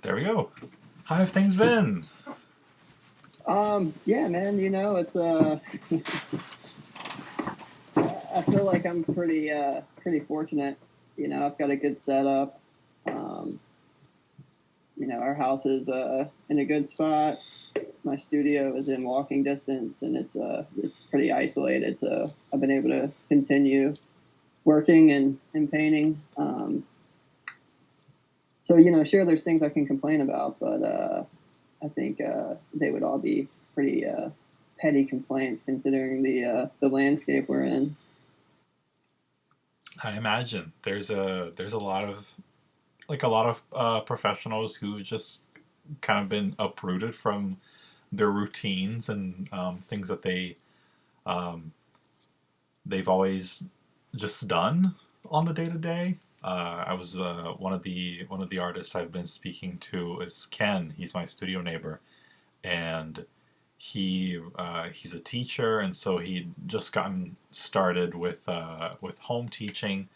There we go. How have things been? Yeah, man, it's I feel like I'm pretty fortunate. I've got a good setup. Um, our house is in a good spot. My studio is in walking distance and it's pretty isolated, so I've been able to continue working and painting. So sure there's things I can complain about, but I think they would all be pretty petty complaints considering the landscape we're in. I imagine there's a lot of a lot of professionals who just kind of been uprooted from their routines and things that um, they've always just done on the day to day. I was one of the artists I've been speaking to is Ken. He's my studio neighbor, and he's a teacher, and so he'd just gotten started with home teaching.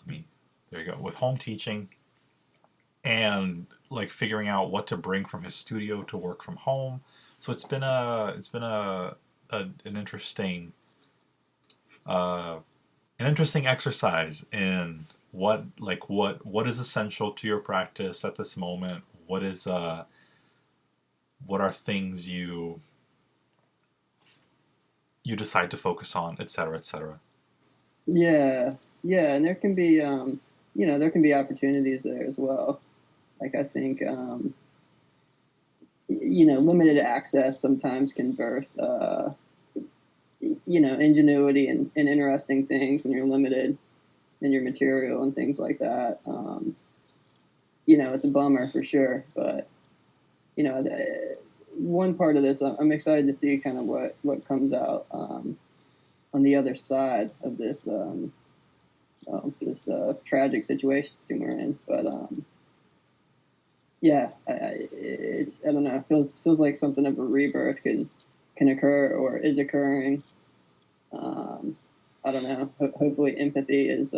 I mean, there you go, with home teaching, and like figuring out what to bring from his studio to work from home. So it's been an interesting uh, exercise in what is essential to your practice at this moment. What are things you decide to focus on, etc., etc. Yeah, yeah, and there can be opportunities there as well. Like I think, limited access sometimes can birth, ingenuity and interesting things when you're limited in your material and things like that. It's a bummer for sure, but one part of this, I'm excited to see kind of what comes out on the other side of this tragic situation we're in. But yeah, I don't know. It feels like something of a rebirth can occur or is occurring. Um, I don't know. Hopefully, empathy is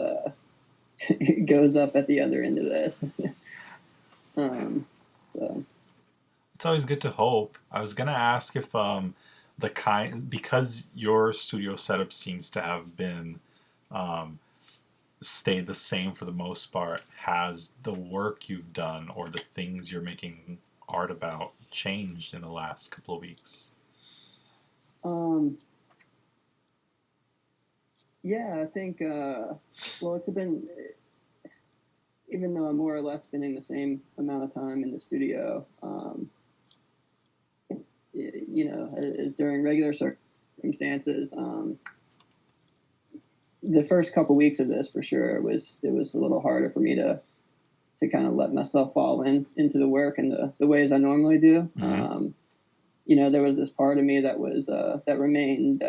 goes up at the other end of this. um, so It's always good to hope. I was gonna ask if the kind because your studio setup seems to have been um, stayed the same for the most part. Has the work you've done or the things you're making art about changed in the last couple of weeks? um, yeah, I think. Well, it's been even though I'm more or less spending the same amount of time in the studio. As during regular circumstances. The first couple weeks of this, for sure, it was a little harder for me to kind of let myself fall into the work and the ways I normally do. Mm-hmm. There was this part of me that remained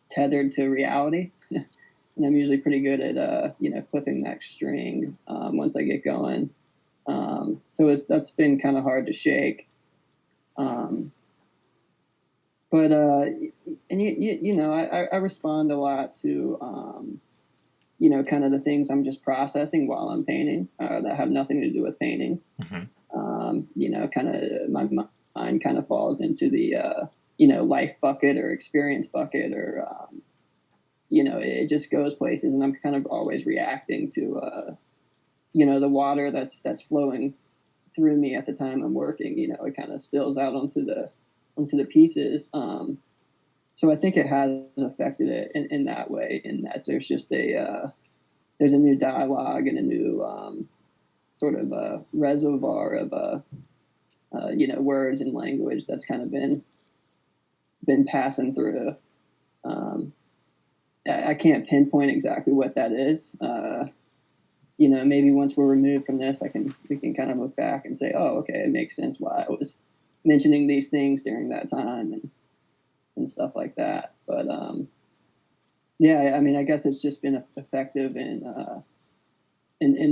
tethered to reality, and I'm usually pretty good at clipping that string once I get going. So that's been kind of hard to shake. Um, but and I respond a lot to kind of the things I'm just processing while I'm painting that have nothing to do with painting. Mm-hmm. Kind of my mind kind of falls into the life bucket or experience bucket, or it just goes places, and I'm kind of always reacting to the water that's flowing through me at the time I'm working. It kind of spills out onto the pieces. So I think it has affected it in that way, in that there's just there's a new dialogue and a new sort of a reservoir of words and language that's kind of been passing through. Um, I can't pinpoint exactly what that is. Maybe once we're removed from this, we can kind of look back and say, oh, okay, it makes sense why I was mentioning these things during that time and stuff like that. But yeah, I mean, I guess it's just been effective in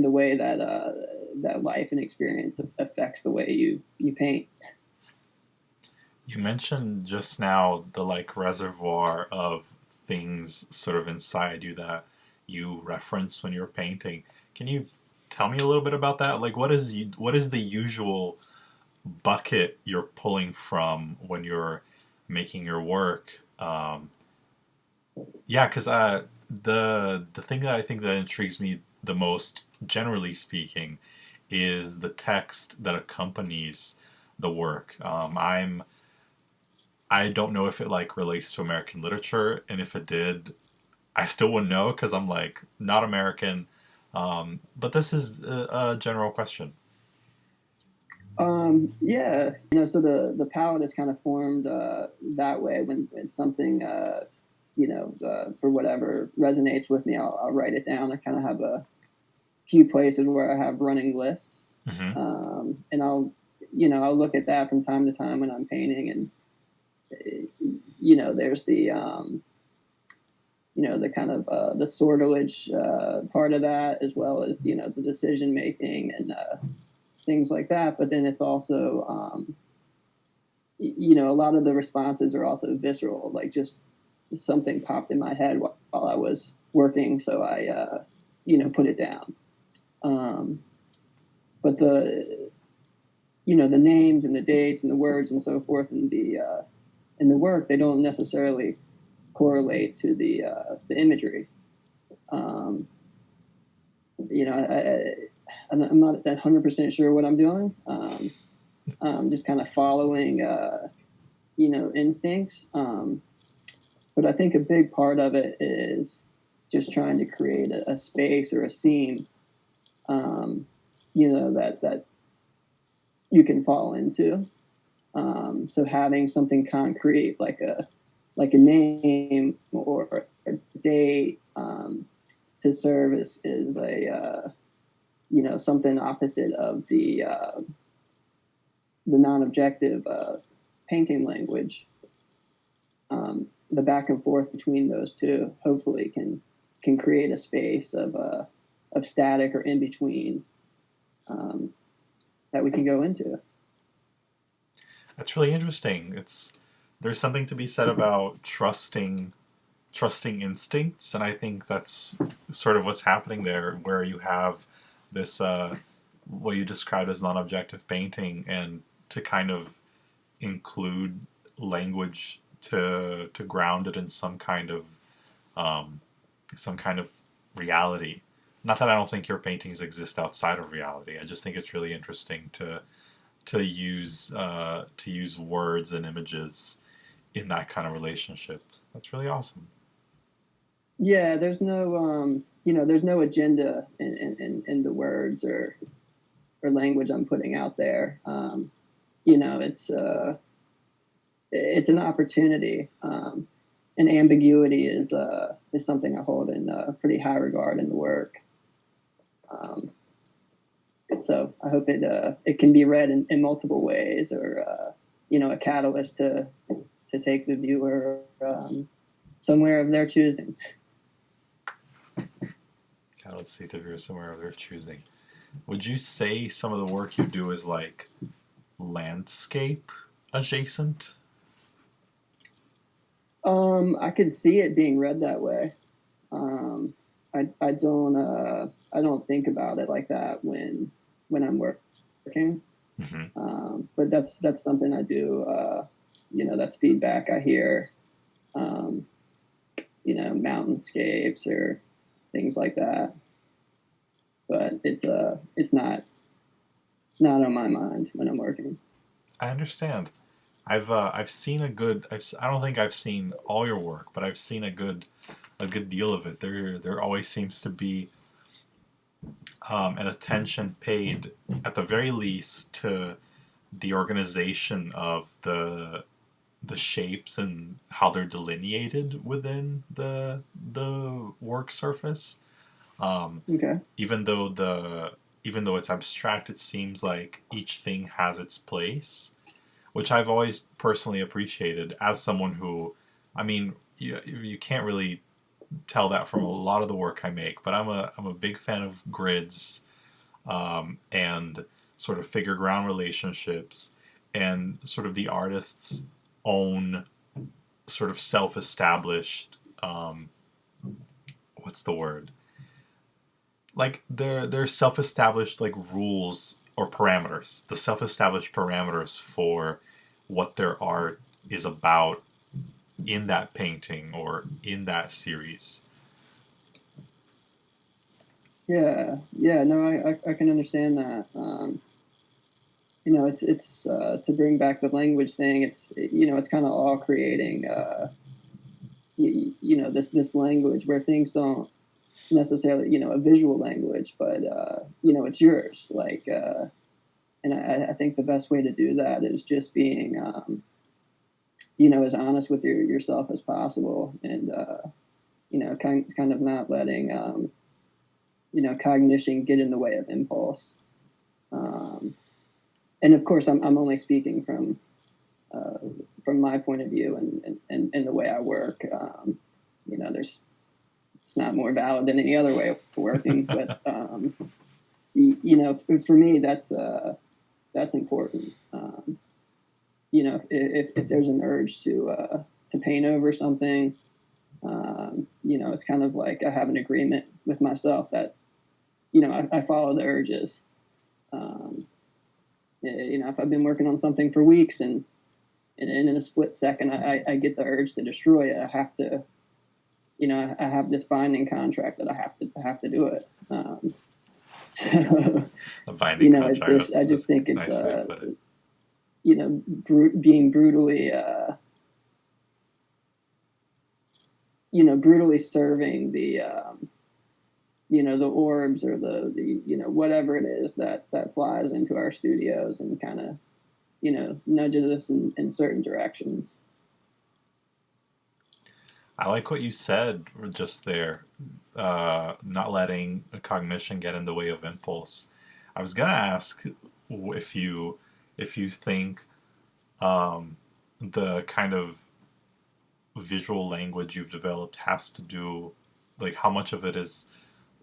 the way that life and experience affects the way you paint. You mentioned just now the like reservoir of things sort of inside you that you reference when you're painting. Can you tell me a little bit about that? Like, what is the usual bucket you're pulling from when you're making your work? Yeah, because the thing that I think that intrigues me the most, generally speaking, is the text that accompanies the work. I don't know if it like relates to American literature, and if it did, I still wouldn't know because I'm like not American. But this is a general question. Yeah, so the palette is kind of formed that way when something, for whatever resonates with me, I'll write it down. I kind of have a few places where I have running lists, Hmm. and I'll look at that from time to time when I'm painting, and there's the kind of the sortilege part of that, as well as the decision making and things like that. But then it's also a lot of the responses are also visceral, like just something popped in my head while I was working, so I put it down. um, but the names and the dates and the words and so forth in the work, they don't necessarily correlate to the imagery. um, I'm not 100% sure what I'm doing. I'm just kind of following instincts. But I think a big part of it is just trying to create a space or a scene, that you can fall into. So having something concrete like a name or a date, to serve is a something opposite of the non-objective painting language. The back and forth between those two hopefully can create a space of static or in between, that we can go into. That's really interesting. There's something to be said about trusting instincts, and I think that's sort of what's happening there, where you have this what you described as non-objective painting, and to kind of include language to ground it in um, some kind of reality. Not that I don't think your paintings exist outside of reality. I just think it's really interesting to use words and images in that kind of relationship. That's really awesome. Yeah, there's no agenda in the words or language I'm putting out there. You know, it's an opportunity, and ambiguity is something I hold in pretty high regard in the work. Um, so I hope it can be read in multiple ways, or a catalyst to take the viewer somewhere of their choosing. Yeah, let's see, to view somewhere of their choosing. Would you say some of the work you do is like landscape adjacent? I could see it being read that way. I don't think about it like that when I'm working. Hmm. But that's something I do. That's feedback I hear. Um, Mountainscapes or things like that. But it's not on my mind when I'm working. I understand. I've seen a good. I don't think I've seen all your work, but I've seen a good deal of it. There always seems to be an attention paid, at the very least, to the organization of the shapes and how they're delineated within the work surface. Um, Okay. even though it's abstract, it seems like each thing has its place, which I've always personally appreciated as someone who, I mean, you can't really tell that from a lot of the work I make, but I'm a big fan of grids, and sort of figure ground relationships, and sort of the artist's own sort of self established, what's the word, like their self-established like rules or parameters, the self-established parameters for what their art is about in that painting or in that series. Yeah, yeah, no, I can understand that. It's to bring back the language thing. It's kind of all creating, this language where things don't necessarily, a visual language, but it's yours. And I think the best way to do that is just being, as honest with yourself as possible, and kind of not letting, cognition get in the way of impulse. Um, and of course, I'm only speaking from my point of view and the way I work. There's it's not more valid than any other way of working, but for me, that's important. If there's an urge to paint over something, it's kind of like I have an agreement with myself that I follow the urges. Um, if I've been working on something for weeks and in a split second I get the urge to destroy it, I have to, I have this binding contract that I have to do it. A binding contract. I just think it's nice way to put it. Being brutally brutally serving the orbs or the whatever it is that flies into our studios and kind of nudges us in certain directions. I like what you said just there. Not letting a cognition get in the way of impulse. I was gonna ask if you think the kind of visual language you've developed has to do, like how much of it is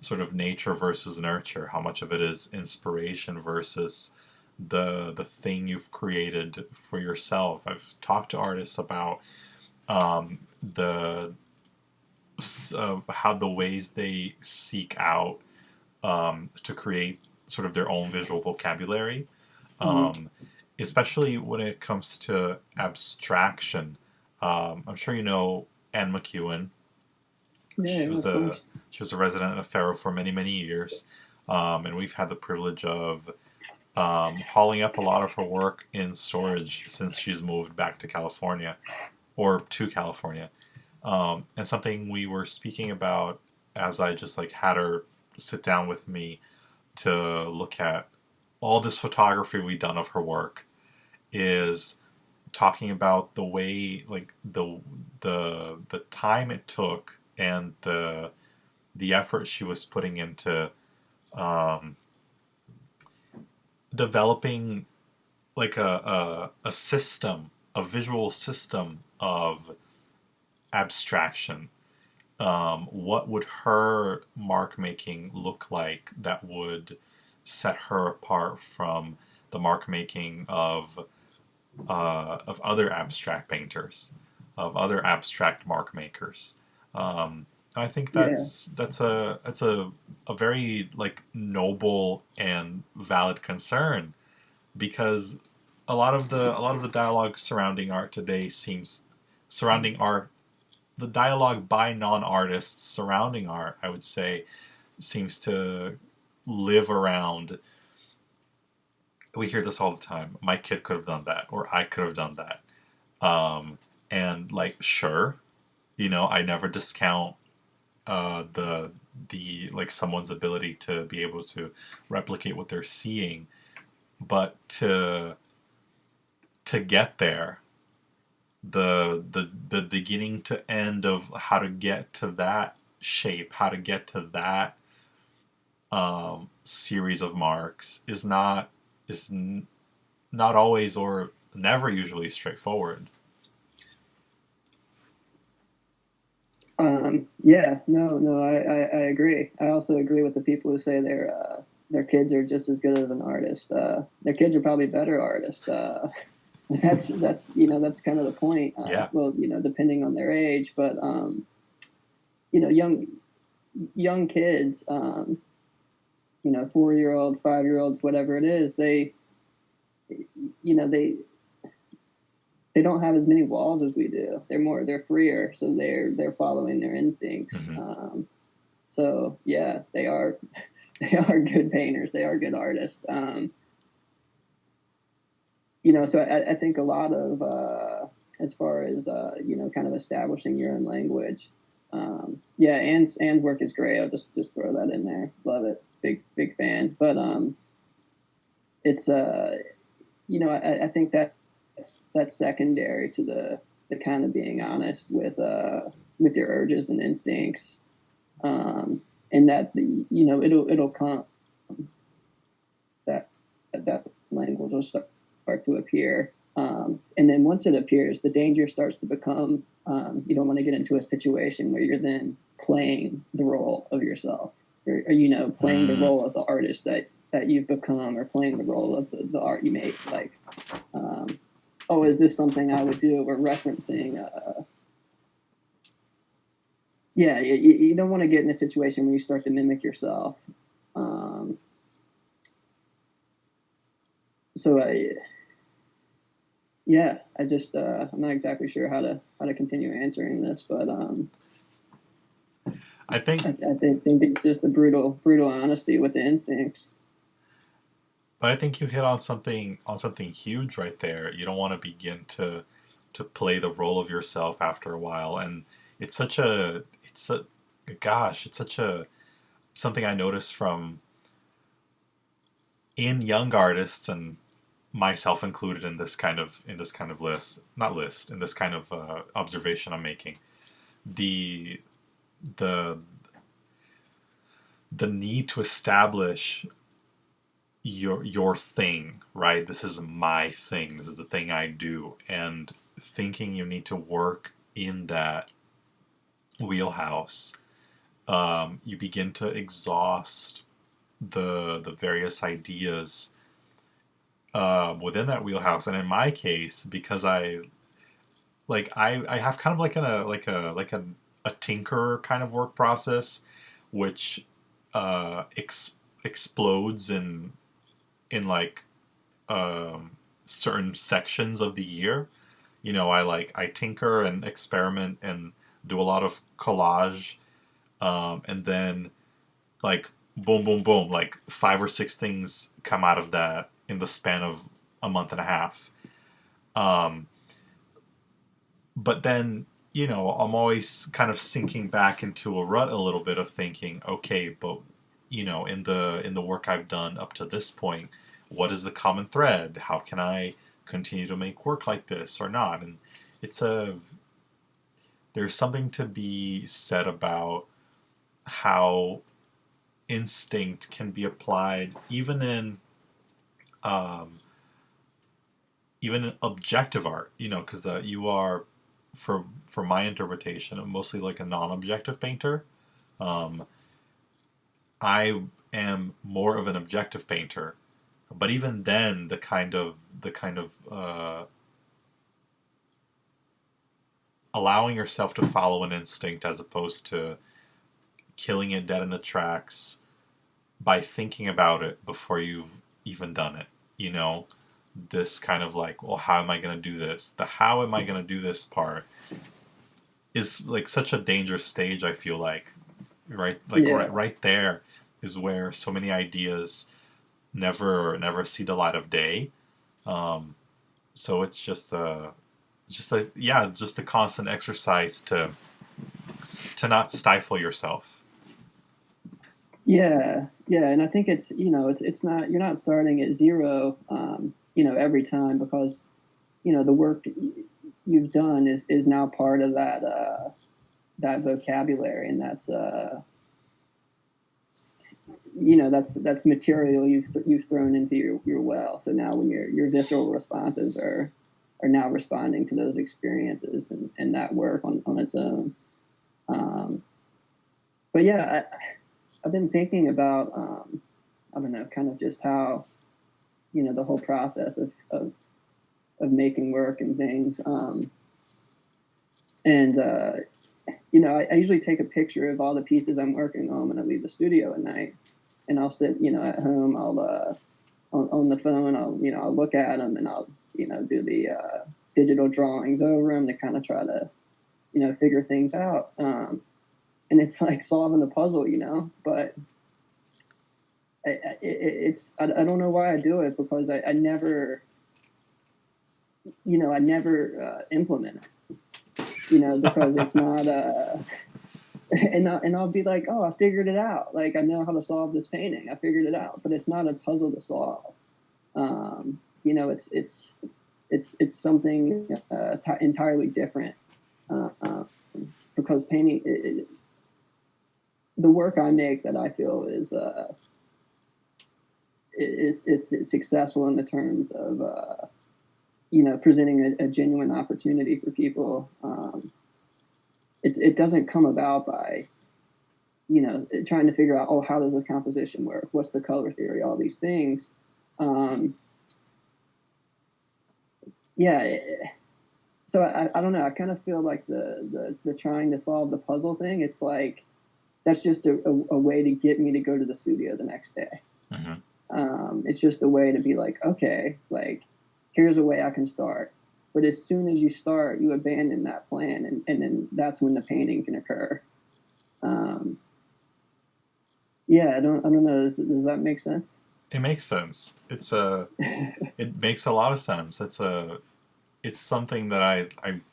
sort of nature versus nurture, how much of it is inspiration versus the thing you've created for yourself. I've talked to artists about the how the ways they seek out to create sort of their own visual vocabulary, Mm-hmm. especially when it comes to abstraction. I'm sure you know Anne McEwen. Yeah, She was of a course. she was a resident at Aferro for many years, and we've had the privilege of hauling up a lot of her work in storage since she's moved back to California or to California. And something we were speaking about as I just like had her sit down with me to look at all this photography we'd done of her work is talking about the way like the time it took and the effort she was putting into um, developing like a system, a visual system of abstraction. What would her mark making look like that would set her apart from the mark making of other abstract painters, of other abstract mark makers? I think Yeah. that's a very like noble and valid concern because a lot of the dialogue surrounding art today seems surrounding art the dialogue by non-artists surrounding art, I would say, seems to live around. We hear this all the time. My kid could have done that, or I could have done that. Um, and like, sure, I never discount the like someone's ability to be able to replicate what they're seeing, but to get there, the beginning to end of how to get to that shape, how to get to that series of marks is not always or never usually straightforward. Yeah, no, I agree. I also agree with the people who say their kids are just as good of an artist. Their kids are probably better artists. That's kind of the point. Yeah, Well, depending on their age, but you know, young kids, 4-year-olds, 5-year-olds, whatever it is, you know, they don't have as many walls as we do. They're freer, so they're following their instincts. Hmm. So yeah, they are they are good painters. They are good artists. So I think a lot of as far as kind of establishing your own language. Yeah, and work is great. I'll just throw that in there. Love it. Big fan. But it's I think that's secondary to the kind of being honest with your urges and instincts, and that it'll come, that language will start to appear, and then once it appears, the danger starts to become, you don't want to get into a situation where you're then playing the role of yourself, or playing the role of the artist that you've become, or playing the role of the art you make, like, oh, is this something I would do? Or referencing, yeah, you don't want to get in a situation where you start to mimic yourself. Um, so yeah, I just I'm not exactly sure how to continue answering this, but I think, I think it's just the brutal honesty with the instincts. but I think you hit on something huge right there. You don't want to begin to play the role of yourself after a while, and it's such a it's a gosh, it's such a something I noticed from in young artists, and myself included in this kind of list, not list, in this kind of observation I'm making. The the the need to establish your thing, right? This is my thing. This is the thing I do, and thinking you need to work in that wheelhouse, you begin to exhaust the various ideas within that wheelhouse. And in my case, because I have kind of like a tinker kind of work process, which explodes in like certain sections of the year. I tinker and experiment and do a lot of collage, and then like boom, boom, boom, like 5 or 6 things come out of that in the span of a month and a half. Um, but then I'm always kind of sinking back into a rut a little bit of thinking, okay, but in the work I've done up to this point, what is the common thread? How can I continue to make work like this or not? And it's a there's something to be said about how instinct can be applied um, even in objective art, because you are, for my interpretation, mostly like a non-objective painter. Um, I am more of an objective painter, but even then, the kind of allowing yourself to follow an instinct as opposed to killing it dead in the tracks by thinking about it before you've even done it. You know, this kind of like, well, how am I going to do this? The how am I going to do this part is like such a dangerous stage. I feel right, like Yeah, right there is where so many ideas never see the light of day. Um, so it's just a constant exercise to not stifle yourself. yeah, and I think it's not, you're not starting at zero, every time, because the work you've done is now part of that vocabulary, and that's material you've thrown into your well. So now when your visceral responses are now responding to those experiences, and that work on its own. Um, but yeah, I've been thinking about, I don't know, kind of just how the whole process of making work and things. And I usually take a picture of all the pieces I'm working on when I leave the studio at night. and I'll sit, at home. I'll on the phone. I'll look at them, and I'll do the digital drawings over them to kind of try to figure things out. And it's like solving the puzzle, but I don't know why I do it, because I never implement it, because it's not and I'll be like, oh, I figured it out. Like, I know how to solve this painting. I figured it out, but it's not a puzzle to solve. It's something entirely different, because painting, the work I make, that I feel it's successful in the terms of presenting a genuine opportunity for people. It doesn't come about by trying to figure out, oh, how does a composition work? What's the color theory? All these things. Yeah. So I don't know. I kind of feel like the trying to solve the puzzle thing, it's like, that's just a way to get me to go to the studio the next day. It's just a way to be like, okay, like, here's a way I can start. But as soon as you start, you abandon that plan, and then that's when the painting can occur. Yeah, I don't know. Does that make sense? It makes sense. It makes a lot of sense. It's something that I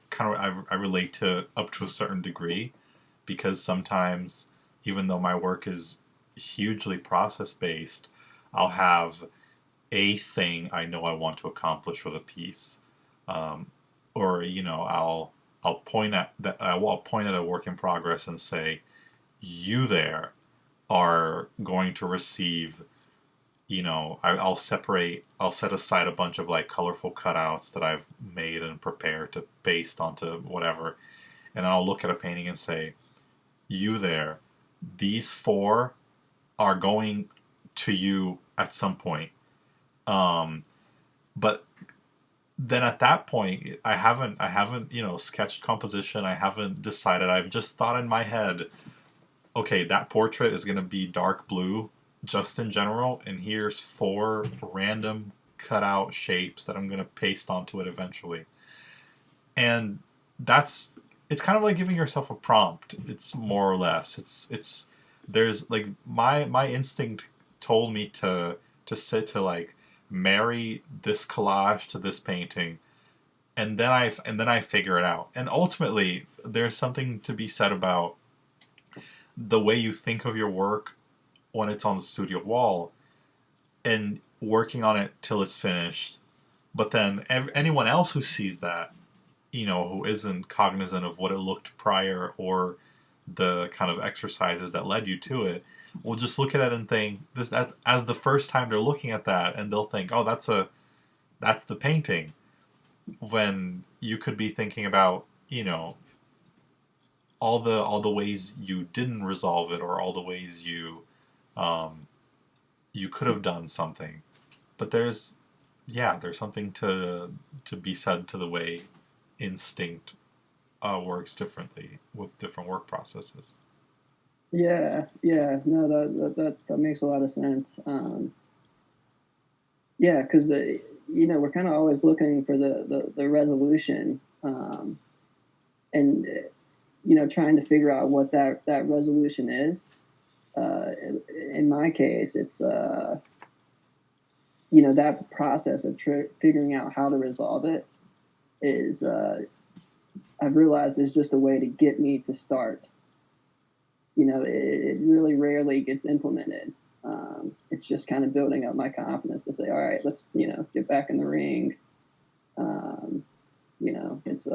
kind of I relate to up to a certain degree, because sometimes, even though my work is hugely process based, I'll have a thing I know I want to accomplish with a piece, or I'll point at I'll point at a work in progress and say, you there are going to receive, I'll set aside a bunch of like colorful cutouts that I've made and prepared to paste onto whatever, and I'll look at a painting and say, you there, these four are going to you at some point. But then at that point, I haven't, sketched composition. I haven't decided. I've just thought in my head, okay, that portrait is going to be dark blue just in general, and here's four random cutout shapes that I'm going to paste onto it eventually. And it's kind of like giving yourself a prompt. It's more or less. There's like, my instinct told me to sit to like marry this collage to this painting, and then I figure it out. And ultimately, there's something to be said about the way you think of your work when it's on the studio wall, and working on it till it's finished. But then anyone else who sees that, who isn't cognizant of what it looked prior, or the kind of exercises that led you to it, will just look at it and think this as the first time they're looking at that, and they'll think, oh, that's the painting, when you could be thinking about, all the ways you didn't resolve it, or all the ways you could have done something. But there's something to be said to the way instinct works differently with different work processes. Yeah, no, that makes a lot of sense. Yeah, because we're kind of always looking for the resolution, and trying to figure out what that resolution is. In my case, it's that process of figuring out how to resolve it is, I've realized, is just a way to get me to start. It really rarely gets implemented. It's just kind of building up my confidence to say, all right, let's get back in the ring. It's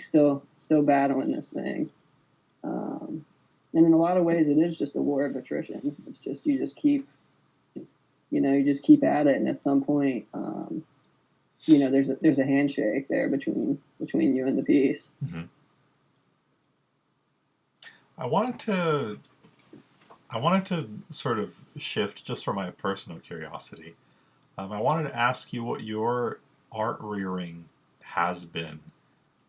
still battling this thing. And in a lot of ways, it is just a war of attrition. It's just you just keep at it, and at some point, there's a handshake there between you and the piece. Mm-hmm. I wanted to sort of shift, just for my personal curiosity. I wanted to ask you what your art rearing has been,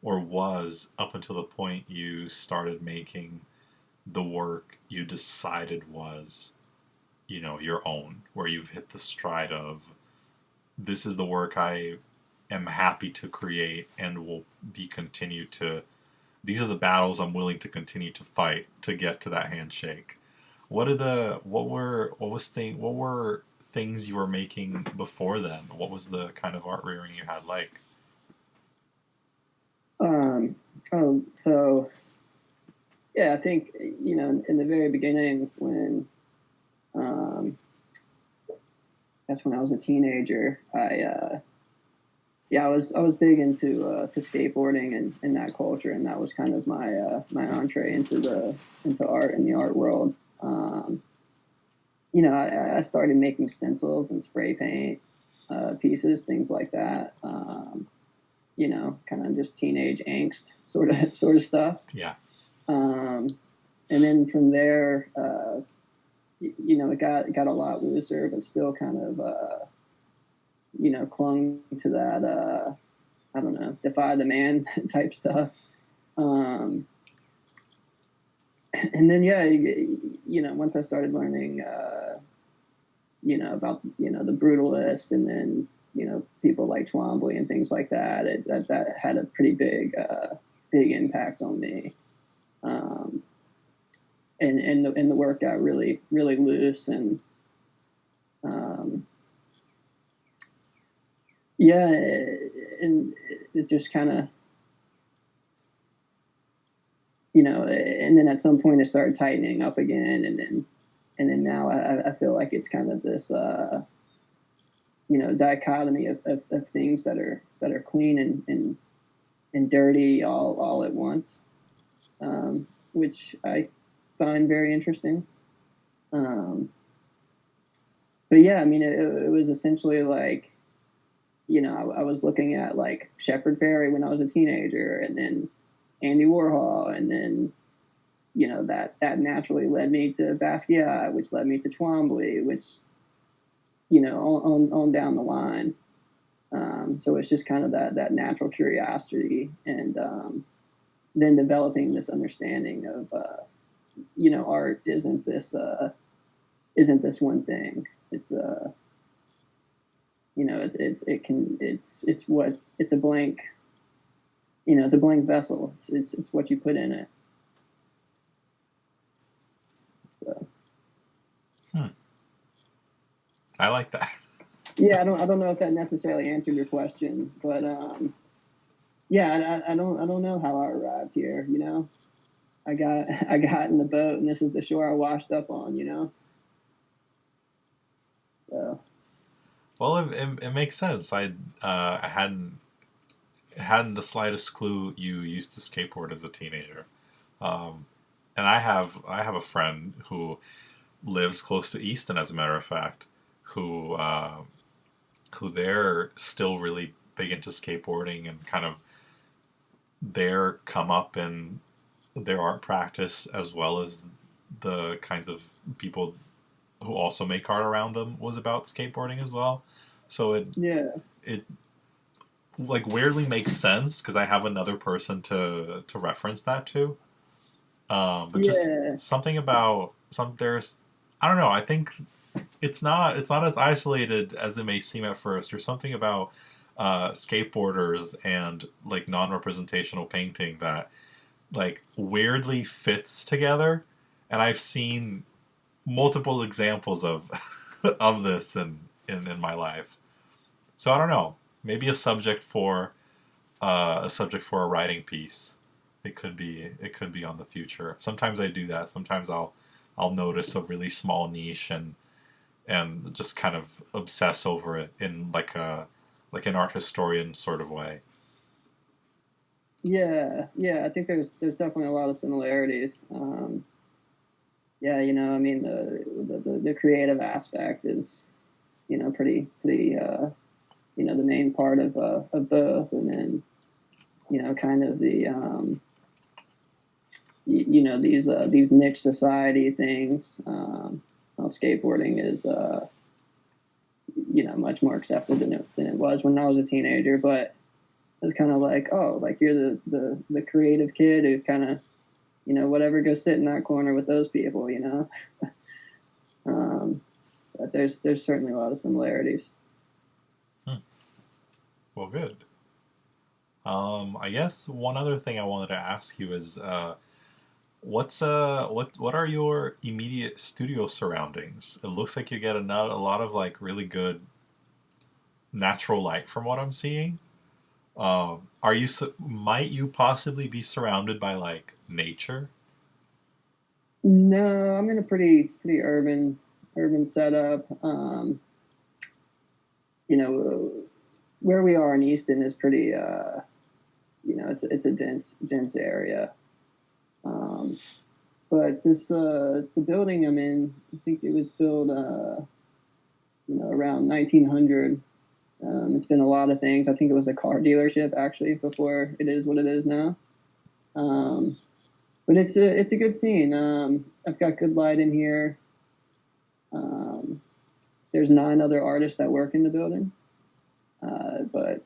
or was, up until the point you started making the work you decided was your own, where you've hit the stride of this is the work I am happy to create and will be continued to. These are the battles I'm willing to continue to fight to get to that handshake. What were things you were making before then? What was the kind of art rearing you had like? Um, oh, so yeah, I think in the very beginning um, that's when I was a teenager. I was big into to skateboarding and that culture, and that was kind of my entree into art and the art world. I started making stencils and spray paint pieces, things like that. Kind of just teenage angst sort of stuff. Yeah. Um, and then from there, it got a lot looser, but still kind of clung to that I don't know, defy the man type stuff. Um, and then yeah, once I started learning about the brutalist, and then people like Twombly and things like that, that had a pretty big impact on me. Um, and the work got really really loose, and um, yeah, and it just kind of and then at some point it started tightening up again, and then now I feel like it's kind of this dichotomy of things that are clean and dirty all at once, which I find very interesting. Um, but yeah, I mean, it was essentially like, I was looking at like Shepard Fairey when I was a teenager, and then Andy Warhol, and then that naturally led me to Basquiat, which led me to Twombly, which on down the line. So it's just kind of that natural curiosity, and then developing this understanding of art isn't this one thing. It's it's a blank, it's a blank vessel. It's what you put in it. So, Hmm. I like that. yeah, I don't know if that necessarily answered your question, but yeah, I don't know how I arrived here. I got in the boat, and this is the shore I washed up on. So Well, it makes sense. I hadn't the slightest clue you used to skateboard as a teenager. Um, and I have a friend who lives close to Easton, as a matter of fact, who they're still really big into skateboarding, and kind of their come up in their art practice, as well as the kinds of people who also make art around them, was about skateboarding as well. So yeah, it like weirdly makes sense because I have another person to reference that to. But just yeah, something about there's, I don't know. I think it's not as isolated as it may seem at first. There's something about skateboarders and like non-representational painting that like weirdly fits together, and I've seen multiple examples of of this in my life. So I don't know. Maybe a subject for a writing piece. It could be on the future. Sometimes I do that. Sometimes I'll notice a really small niche and just kind of obsess over it in like an art historian sort of way. yeah. I think there's definitely a lot of similarities. Yeah, I mean the creative aspect is pretty the main part of both, and then kind of the these niche society things. Well, skateboarding is much more accepted than it was when I was a teenager, but it's kind of like, oh, like you're the creative kid who kind of whatever, go sit in that corner with those people. But there's certainly a lot of similarities. Hmm. Well, good. I guess one other thing I wanted to ask you is, what are your immediate studio surroundings? It looks like you get a lot of like really good natural light from what I'm seeing. Might you possibly be surrounded by like nature? No, I'm in a pretty urban setup. You know, where we are in Easton is pretty. It's a dense area. Um, but this the building I'm in, I think it was built around 1900. It's been a lot of things. I think it was a car dealership actually before it is what it is now. Um, but it's a good scene. I've got good light in here. Um, there's 9 other artists that work in the building, but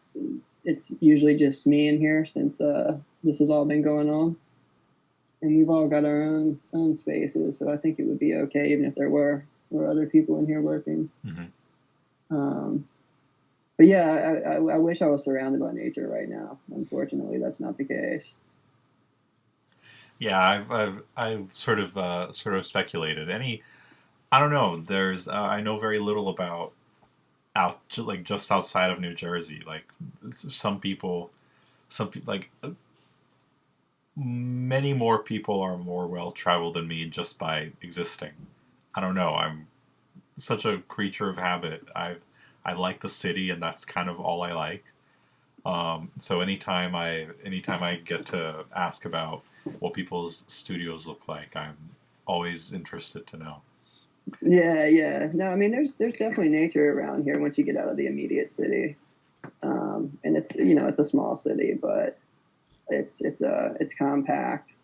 it's usually just me in here since this has all been going on, and we've all got our own spaces. So I think it would be okay even if there were other people in here working. Mm-hmm. Um, but yeah, I wish I was surrounded by nature right now. Unfortunately, that's not the case. Yeah, I've sort of speculated. I don't know. I know very little about like just outside of New Jersey. Like some people, like many more people are more well traveled than me just by existing. I don't know. I'm such a creature of habit. I like the city, and that's kind of all I like. So anytime I get to ask about what people's studios look like, I'm always interested to know. Yeah, yeah. No, I mean, there's definitely nature around here once you get out of the immediate city. And it's a small city, but it's compact.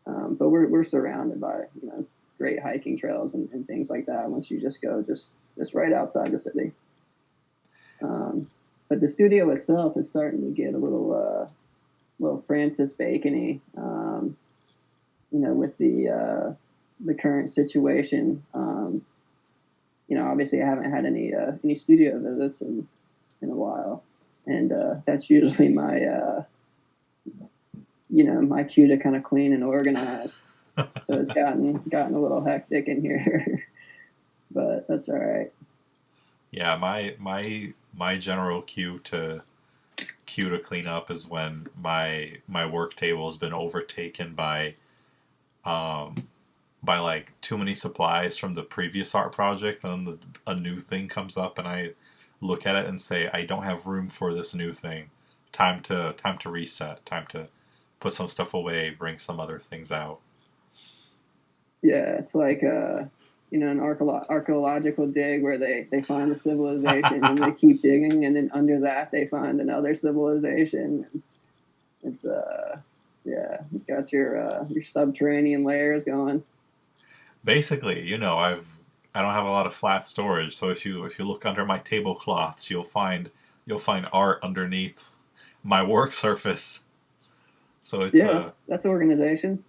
But we're surrounded by great hiking trails and things like that. Once you just go just right outside the city. Um, but the studio itself is starting to get a little Francis Bacony. With the current situation. Obviously I haven't had any studio visits in a while, and that's usually my cue to kind of clean and organize. So it's gotten a little hectic in here, but that's all right. Yeah, my general cue to clean up is when my work table has been overtaken um by like too many supplies from the previous art project, and then a new thing comes up, and I look at it and say, I don't have room for this new thing. Time to reset. Time to put some stuff away. Bring some other things out. Yeah, it's like an archaeological dig where they find a civilization and they keep digging, and then under that they find another civilization. It's yeah, you got your subterranean layers going. Basically, I don't have a lot of flat storage, so if you look under my tablecloths, you'll find art underneath my work surface. So Yeah, that's organization.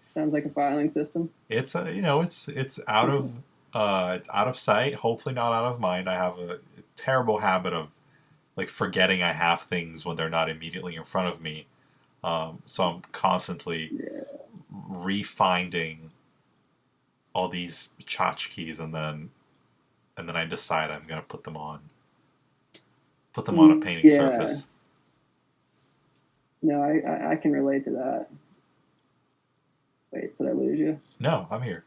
Sounds like a filing system. it's out of sight, hopefully not out of mind. I have a terrible habit of like forgetting I have things when they're not immediately in front of me. So I'm constantly Yeah. refinding all these tchotchkes, and then I decide I'm gonna put them on a painting Yeah. surface. No, I can relate to that. Wait, did I lose you? No, I'm here.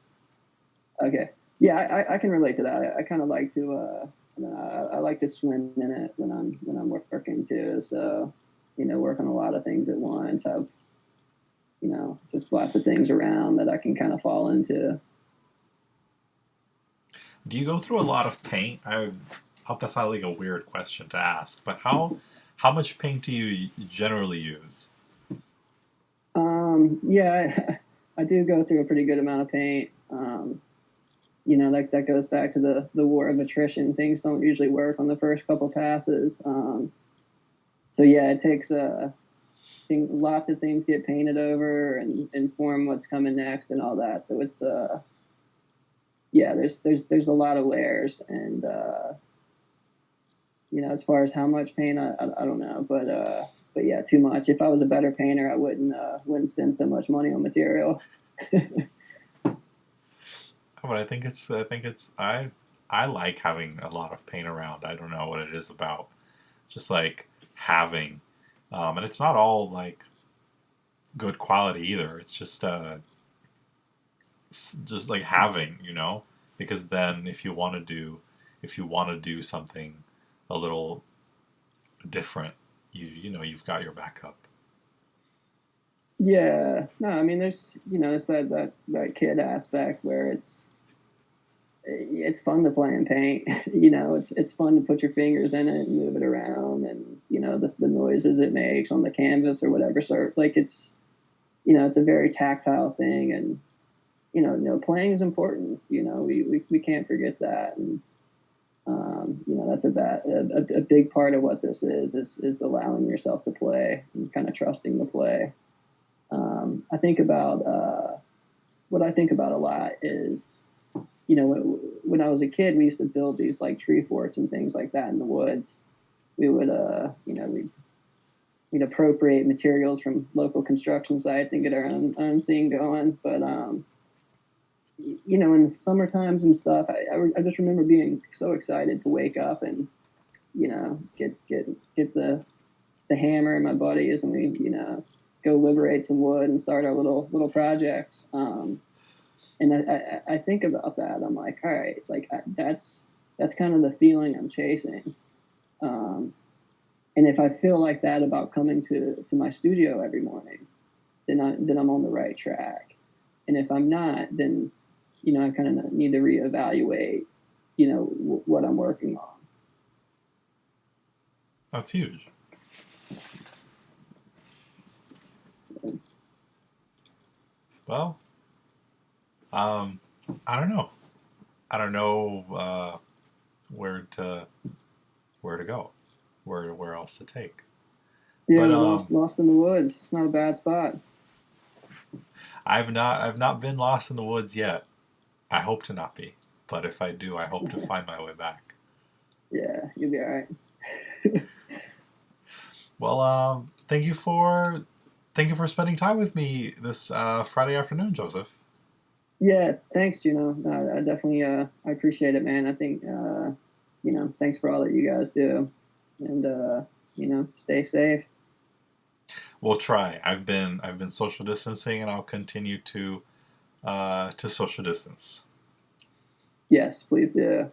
Okay. Yeah, I can relate to that. I kind of like to I like to swim in it when I'm working too. So, work on a lot of things at once. Have just lots of things around that I can kind of fall into. Do you go through a lot of paint? I hope that's not like a weird question to ask, but how much paint do you generally use? Yeah, I do go through a pretty good amount of paint. That goes back to the war of attrition. Things don't usually work on the first couple passes. So yeah, it takes lots of things get painted over and inform what's coming next and all that. So yeah, there's a lot of layers, and as far as how much paint, I don't know, but yeah, too much. If I was a better painter, I wouldn't spend so much money on material. But I like having a lot of paint around. I don't know what it is about just like having, and it's not all like good quality either. It's just like having, because then if you want to do something a little different, you've got your backup. Yeah, no, I mean, there's that kid aspect where it's fun to play and paint. It's fun to put your fingers in it and move it around, and the noises it makes on the canvas or whatever. So like it's a very tactile thing, and playing is important. We can't forget that, and that's a big part of what this is allowing yourself to play and kind of trusting the play. I think about what I think about a lot is, when I was a kid, we used to build these like tree forts and things like that in the woods. We would, we'd appropriate materials from local construction sites and get our own scene going. But, in the summer times and stuff, I just remember being so excited to wake up and, get the hammer and my buddies, and we, go liberate some wood and start our little projects. And I think about that. I'm like, all right, like that's kind of the feeling I'm chasing. Um, and if I feel like that about coming to my studio every morning, then I'm on the right track. And if I'm not, then I kind of need to reevaluate, what I'm working on. That's huge. Well, um, I don't know. I don't know where to where to go, where else to take. Yeah, But lost in the woods. It's not a bad spot. I've not been lost in the woods yet. I hope to not be, but if I do, I hope to find my way back. Yeah, you'll be all right. Well, thank you for spending time with me this Friday afternoon, Joseph. Yeah, thanks, Juno. I definitely I appreciate it, man. I think thanks for all that you guys do, and stay safe. We'll try. I've been social distancing, and I'll continue to social distance. Yes, please do.